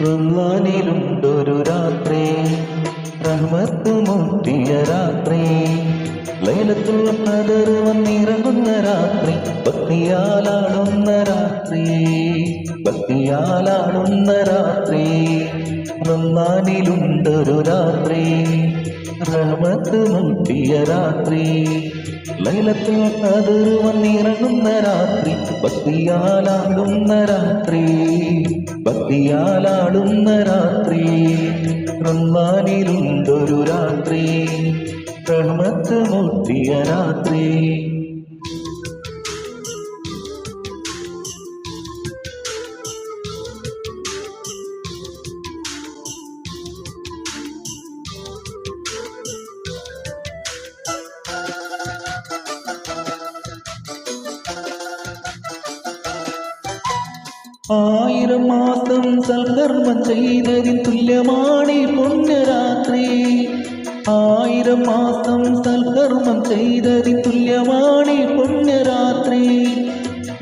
റമളാനിലുണ്ടൊരു രാത്രി, റഹ്മത്ത് മുട്ടിയ രാത്രി, ലൈലത്തുൽ ഖദർ വന്നിറങ്ങുന്ന രാത്രി, ഭക്തിയാലാടുന്ന രാത്രി, ഭക്തിയാലാടുന്ന രാത്രി. റമളാനിലുണ്ടൊരു രാത്രി, റഹ്മത്ത് മുട്ടിയ രാത്രി, ലൈലത്തുൽ ഖദർ വന്നിറങ്ങുന്ന രാത്രി, ഭക്തിയാലാടുന്ന രാത്രി, ഭക്തിയാലാടുന്ന രാത്രി. റമളാനിലുണ്ടൊരു രാത്രി, റഹ്മത്ത് മുട്ടിയ രാത്രി. ആയിരം മാസം സൽക്കർമ്മം ചെയ്തതിന് തുല്യമാണീ പുണ്യരാത്രി. ആയിരം മാസം സൽക്കർമ്മം ചെയ്തതിന് തുല്യമാണീ പുണ്യരാത്രി.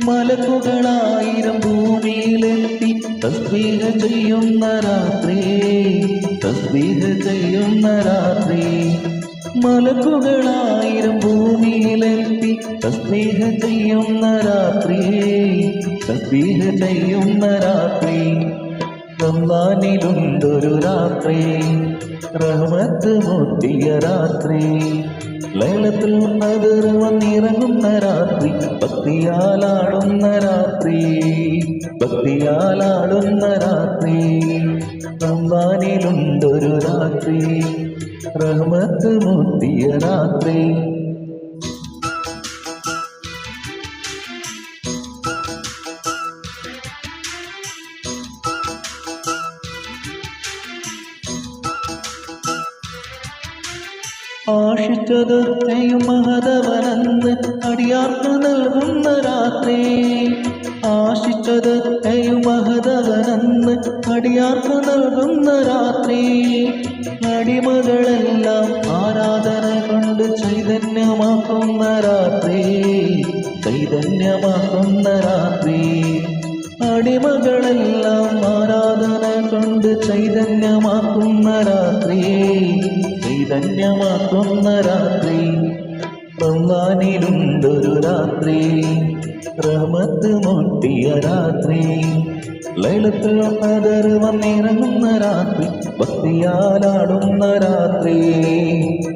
മലക്കുകളായിരം ഭൂമിയിലെത്തി തസ്ബീഹ് ചെയ്യുന്ന രാത്രി, തസ്ബീഹ് ചെയ്യുന്ന രാത്രി. മലക്കുകളായിരം ഭൂമിയിലെത്തി തസ്ബീഹ് ചെയ്യുന്ന രാത്രി, തസ്ബീഹ് ചെയ്യുന്ന രാത്രി. റമളാനിലുണ്ടൊരു രാത്രി, റഹ്മത്ത് മുട്ടിയ രാത്രി, ലൈലത്തുൽ ഖദർ വന്നിറങ്ങുന്ന രാത്രി, ഭക്തിയാലാടുന്ന രാത്രി, ഭക്തിയാലാടുന്ന രാത്രി. റമളാനിലുണ്ടൊരു രാത്രി, റഹ്മത്ത് മുട്ടിയ രാത്രി. ആശിച്ചതൊക്കെയും മഹതവനെന്ന് അടിയാർക്ക് നൽകുന്ന രാത്രി, ആശിച്ചതൊക്കെയും മഹതവനെന്ന് അടിയാർക്ക് നൽകുന്ന രാത്രി. അടിമകളെല്ലാം ആരാധന കൊണ്ട് ചൈതന്യമാക്കുന്ന രാത്രി, ചൈതന്യമാക്കുന്ന രാത്രി. അടിമകളെല്ലാം ആരാധന കൊണ്ട് ചൈതന്യമാക്കുന്ന രാത്രി, ചൈതന്യമാക്കുന്ന രാത്രി. റമളാനിലുണ്ടൊരു രാത്രി, റഹ്മത്ത് മുട്ടിയ രാത്രി, ലൈലത്തുൽ ഖദർ വന്നിറങ്ങുന്ന രാത്രി, ഭക്തിയാലാടുന്ന രാത്രി,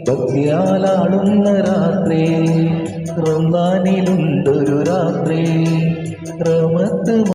ഭക്തിയാലാടുന്ന രാത്രി. റമളാനിലുണ്ടൊരു രാത്രി, റഹ്മത്ത്